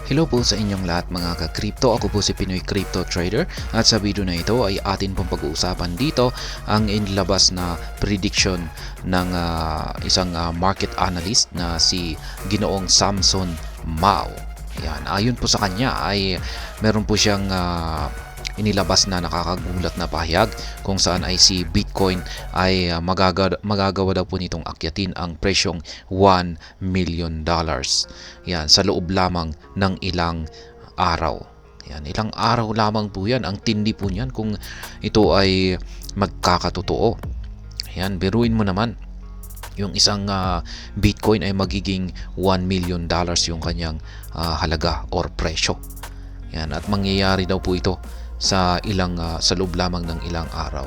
Hello po sa inyong lahat mga ka-crypto. Ako po si Pinoy Crypto Trader at sa video na ito ay atin pong pag-uusapan dito ang inilabas na prediction ng isang market analyst na si Ginoong Samson Mao. Yan. Ayon po sa kanya ay meron po siyang inilabas na nakakagulat na pahayag kung saan ay si Bitcoin ay magagawa daw po nitong akyatin ang presyong $1 million. Yan, sa loob lamang ng ilang araw. Yan, ilang araw lamang po yan. Ang tindi po niyan kung ito ay magkakatotoo. Yan, biruin mo naman. Yung isang Bitcoin ay magiging $1 million yung kanyang halaga or presyo. Yan, at mangyayari daw po ito sa loob lamang ng ilang araw.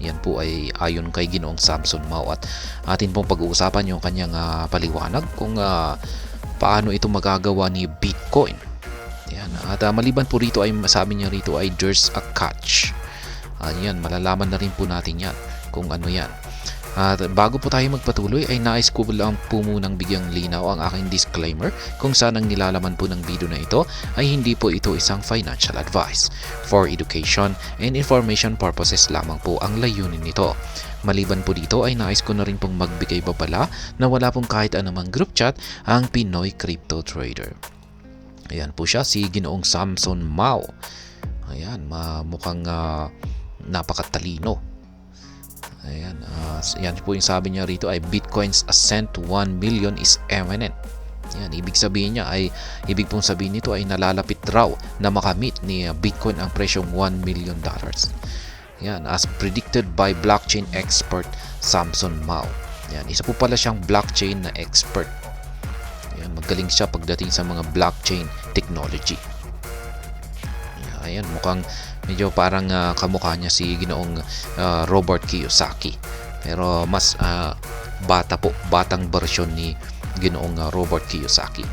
Yan po ay ayon kay Ginoong Samson Mao at atin pong pag-uusapan yung kanyang paliwanag kung paano ito magagawa ni Bitcoin. Yan. At maliban po rito ay sabi niya rito ay there's a catch. Yan, malalaman na rin po natin yan kung ano yan. At bago po tayo magpatuloy ay nais ko lang po munang bigyang linaw ang aking disclaimer kung saan ang nilalaman po ng video na ito ay hindi po ito isang financial advice. For education and information purposes lamang po ang layunin nito. Maliban po dito ay nais ko na rin pong magbigay babala na wala pong kahit anumang group chat ang Pinoy Crypto Trader. Ayan po siya, si Ginoong Samson Mao. Ayan, mukhang napakatalino. Ayan, yan po yung sabi niya rito ay Bitcoin's ascent to 1 million is imminent. Yan, ibig pong sabihin nito ay nalalapit raw na makamit ni Bitcoin ang presyong $1 million. Yan, as predicted by blockchain expert Samson Mao. Yan, isa po pala siyang blockchain na expert. Yan, magaling siya pagdating sa mga blockchain technology. Ayan, mukhang medyo parang kamukha niya si Ginoong Robert Kiyosaki. Pero mas batang bersyon ni Ginoong Robert Kiyosaki.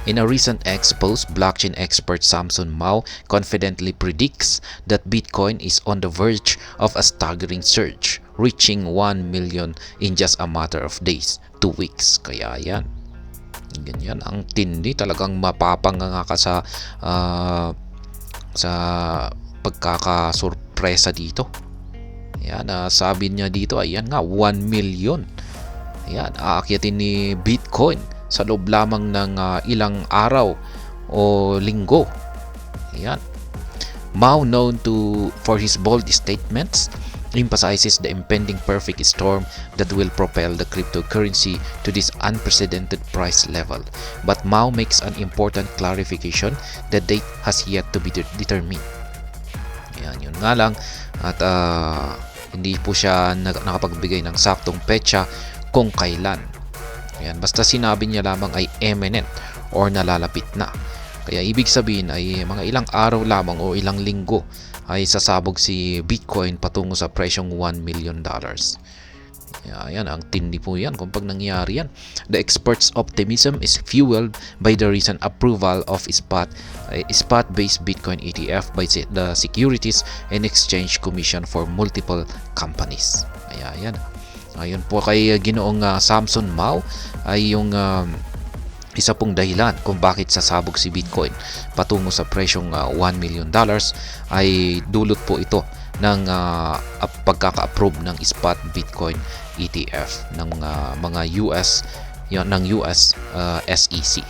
In a recent X post, blockchain expert Samson Mao confidently predicts that Bitcoin is on the verge of a staggering surge, reaching 1 million in just a matter of days, 2 weeks. Kaya yan. Ganyan ang tindi, talagang mapapanganga ka sa pagkakasurpresa dito. Ayan, sabi niya dito, ayan nga, 1 million. Ayan, aakyatin ni Bitcoin sa loob lamang ng ilang araw o linggo. Ayan. Mao, known for his bold statements, emphasizes the impending perfect storm that will propel the cryptocurrency to this unprecedented price level. But Mao makes an important clarification: the date has yet to be determined. Ayan, yun nga lang. At hindi po siya nakapagbigay ng saktong petsa kung kailan. Ayan, basta sinabi niya lamang ay imminent or nalalapit na. Kaya ibig sabihin ay mga ilang araw lamang o ilang linggo ay sasabog si Bitcoin patungo sa presyong $1 million. Yan, ang tindi po yan kung pag nangyari yan. The expert's optimism is fueled by the recent approval of spot-based Bitcoin ETF by the Securities and Exchange Commission for multiple companies. Yan. Ayon po kay Ginoong Samson Mao ay yung isa pong dahilan kung bakit sasabog si Bitcoin patungo sa presyong $1 million ay dulot po ito ng pagkaka-approve ng spot Bitcoin ETF ng mga US SEC.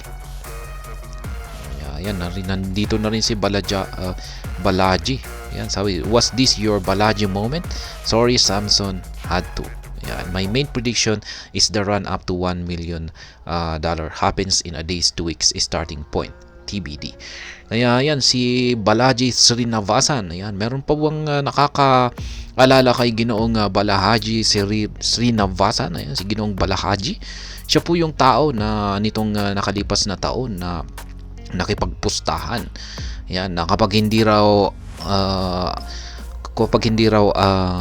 Ayan, nandito na rin si Balaji. Ayan, sabi, was this your Balaji moment? Sorry, Samson, had to. Yeah, my main prediction is the run up to $1 million happens in a day's 2 weeks starting point. TBD. Kaya yan, si Balaji Srinivasan. Ayan, meron pa bang nakakaalala kay Ginoong Balaji Srinivasan? Ayan, si Ginoong Balaji. Siya po yung tao na nitong nakalipas na taon na nakipagpustahan. Ayan, na kapag hindi raw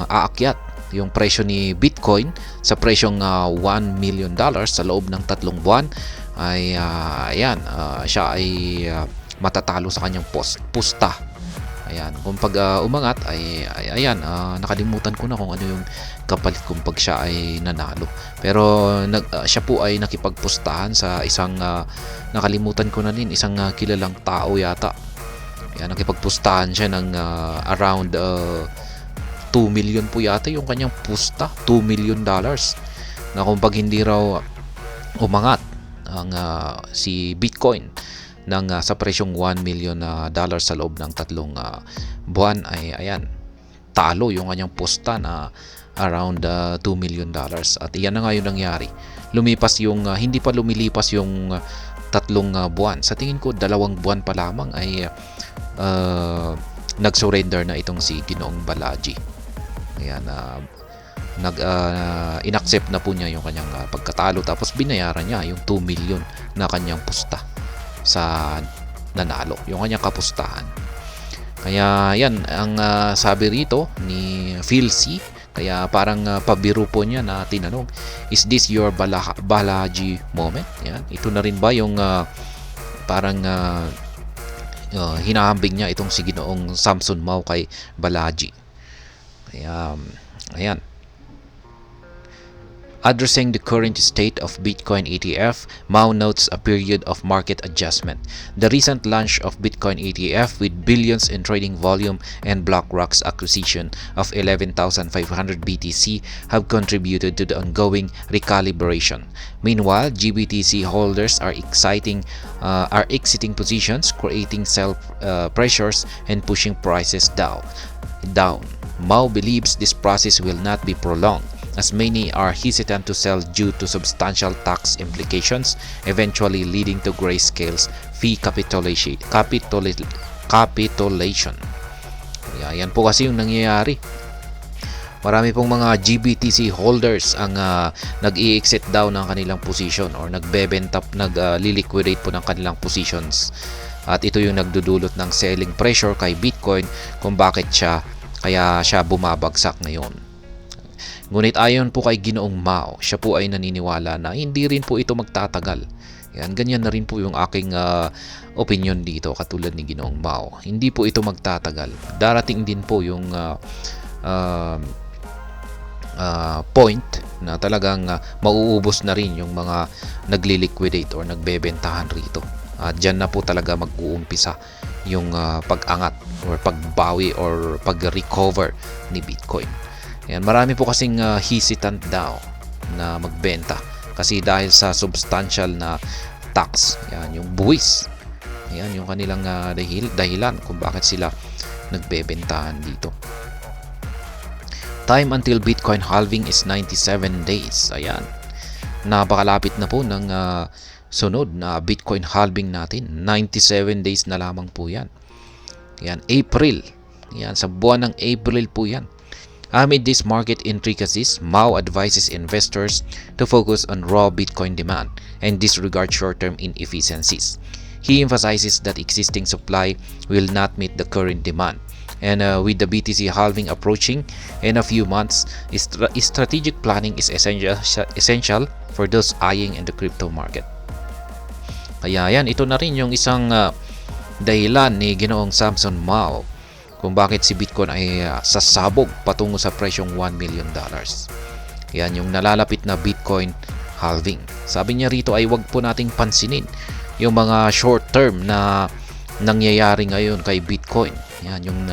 aakyat yung presyo ni Bitcoin sa presyong $1 million sa loob ng 3 buwan ay siya ay matatalo sa kanyang pusta. Ayan, kung pag umangat ayan, nakalimutan ko na kung ano yung kapalit kung pag siya ay nanalo. Pero siya po ay nakipagpustahan sa isang nakalimutan ko na din, isang kilalang tao yata. Ayan, nakipagpustahan siya ng around 2 million po yata yung kanyang pusta, $2 million na kung pag hindi raw umangat ang si Bitcoin ng sa presyong $1 million sa loob ng 3 buwan ay ayan, talo yung kanyang pusta na around $2 million. At iyan na nga yung nangyari. Lumipas yung hindi pa lumilipas yung 3 buwan. Sa tingin ko 2 buwan pa lamang ay nag-surrender na itong si Ginoong Balaji. Ayan, inaccept na po niya yung kanyang pagkatalo, tapos binayaran niya yung 2 million na kanyang pusta sa nanalo, yung kanyang kapustahan. Kaya yan ang sabi rito ni Phil C. Kaya parang pabiro po niya na tinanong, is this your Balaji moment? Yan, ito na rin ba yung parang hinahambing niya itong si Ginoong Samson Mao kay Balaji. Kaya ayan, addressing the current state of Bitcoin ETF, Mao notes a period of market adjustment. The recent launch of Bitcoin ETF with billions in trading volume and BlackRock's acquisition of 11,500 BTC have contributed to the ongoing recalibration. Meanwhile, GBTC holders are exiting positions, creating sell pressures and pushing prices down. Mao believes this process will not be prolonged, as many are hesitant to sell due to substantial tax implications, eventually leading to Grayscale's fee capitulation. Yan po kasi yung nangyayari. Marami pong mga GBTC holders ang nag-i-exit daw ng kanilang position or nag-liquidate po ng kanilang positions. At ito yung nagdudulot ng selling pressure kay Bitcoin kung bakit kaya siya bumabagsak ngayon. Ngunit ayon po kay Ginoong Mao, siya po ay naniniwala na hindi rin po ito magtatagal. Yan, ganyan na rin po yung aking opinion dito, katulad ni Ginoong Mao. Hindi po ito magtatagal. Darating din po yung point na talagang mauubos na rin yung mga nagli-liquidate or nagbebentahan rito. At dyan na po talaga mag-uumpisa yung pag-angat or pagbawi or pag-recover ni Bitcoin. Yan, marami po kasing hesitant daw na magbenta kasi dahil sa substantial na tax, yan, yung buwis. Yan, yung kanilang dahilan kung bakit sila nagbebentahan dito. Time until Bitcoin halving is 97 days. Ayan, napakalapit na po ng sunod na Bitcoin halving natin. 97 days na lamang po yan. Yan, April. Yan, sa buwan ng April po yan. Amid these market intricacies, Mao advises investors to focus on raw Bitcoin demand and disregard short-term inefficiencies. He emphasizes that existing supply will not meet the current demand. And with the BTC halving approaching in a few months, strategic planning is essential for those eyeing in the crypto market. Kaya yan, ito na rin yung isang dahilan ni Ginoong Samson Mao kung bakit si Bitcoin ay sasabog patungo sa presyong $1 million. Yan yung nalalapit na Bitcoin halving. Sabi niya rito ay wag po nating pansinin yung mga short term na nangyayari ngayon kay Bitcoin. Yan yung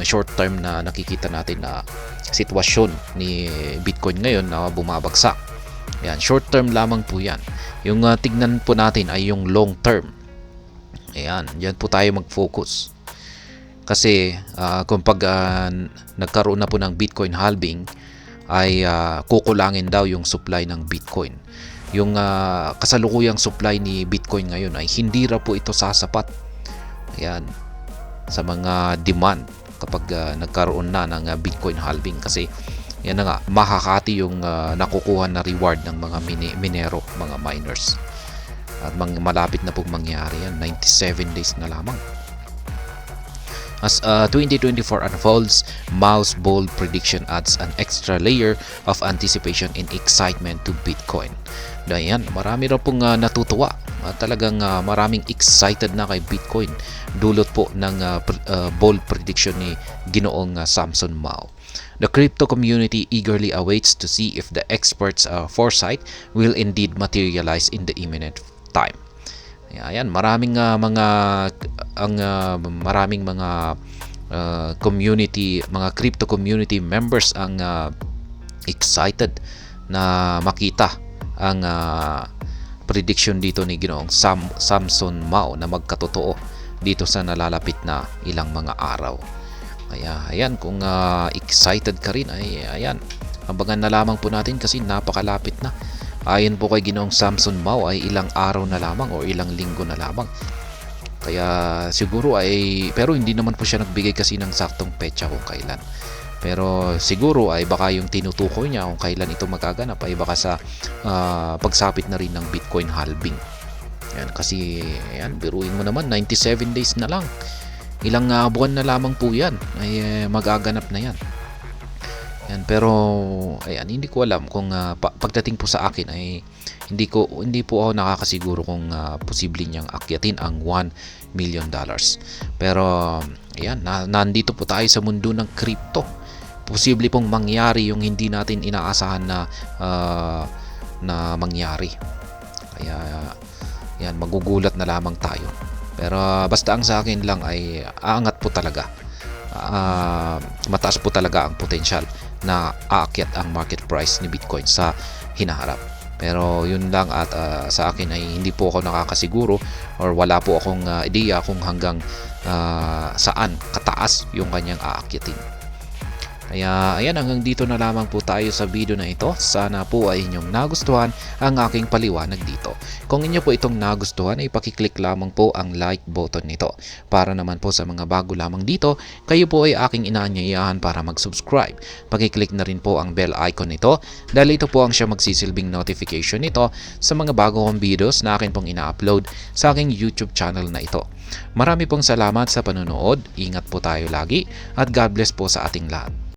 short term na nakikita natin na sitwasyon ni Bitcoin ngayon na bumabagsak. Yan, short term lamang po yan. Yung tignan po natin ay yung long term. Ayan, dyan po tayo mag-focus. Kasi kung nagkaroon na po ng Bitcoin halving, ay kukulangin daw yung supply ng Bitcoin. Yung kasalukuyang supply ni Bitcoin ngayon ay hindi ra po ito sasapat. Ayan, sa mga demand kapag nagkaroon na ng Bitcoin halving. Kasi yan na nga, mahakati yung nakukuha na reward ng mga minero, mga miners. At malapit na pong mangyari yan, 97 days na lamang. As 2024 unfolds, Mao's bold prediction adds an extra layer of anticipation and excitement to Bitcoin. Ayan, marami na pong natutuwa talagang maraming excited na kay Bitcoin dulot po ng bold prediction ni Ginoong Samson Mao. The crypto community eagerly awaits to see if the experts' foresight will indeed materialize in the imminent time. Ayan, maraming community, mga crypto community members ang excited na makita ang prediction dito ni Ginoong Samson Mao na magkatotoo dito sa nalalapit na ilang mga araw. Kaya ayan, kung excited ka rin, ay ayan, abangan na lamang po natin kasi napakalapit na. Ayon po kay Ginoong Samson Mao ay ilang araw na lamang o ilang linggo na lamang. Kaya siguro pero hindi naman po siya nagbigay kasi ng saktong petsa kung kailan. Pero siguro ay baka yung tinutukoy niya kung kailan ito magaganap ay baka sa pagsapit na rin ng Bitcoin halving. Yan, kasi ayan, biruin mo naman 97 days na lang. Ilang buwan na lamang po yan ay magaganap na yan. Yan, pero ayan, hindi ko alam kung pagdating po sa akin ay hindi po ako nakakasiguro kung posible niyang akyatin ang $1 million. Pero ayan, nandito po tayo sa mundo ng crypto. Posible pong mangyari yung hindi natin inaasahan na mangyari. Kaya yan, magugulat na lamang tayo. Pero basta ang sa akin lang ay aangat po talaga. Mataas po talaga ang potensyal na aakyat ang market price ni Bitcoin sa hinaharap. Pero yun lang, at sa akin ay hindi po ako nakakasiguro or wala po akong ideya kung hanggang saan kataas yung kanyang aakyatin. Kaya ayan, hanggang dito na lamang po tayo sa video na ito. Sana po ay inyong nagustuhan ang aking paliwanag dito. Kung inyo po itong nagustuhan ay pakiclick lamang po ang like button nito. Para naman po sa mga bago lamang dito, kayo po ay aking inaanyayahan para mag-subscribe. Pakiclick na rin po ang bell icon nito dahil ito po ang siya magsisilbing notification nito sa mga bago kong videos na akin pong ina-upload sa aking YouTube channel na ito. Marami pong salamat sa panonood. Ingat po tayo lagi at God bless po sa ating lahat.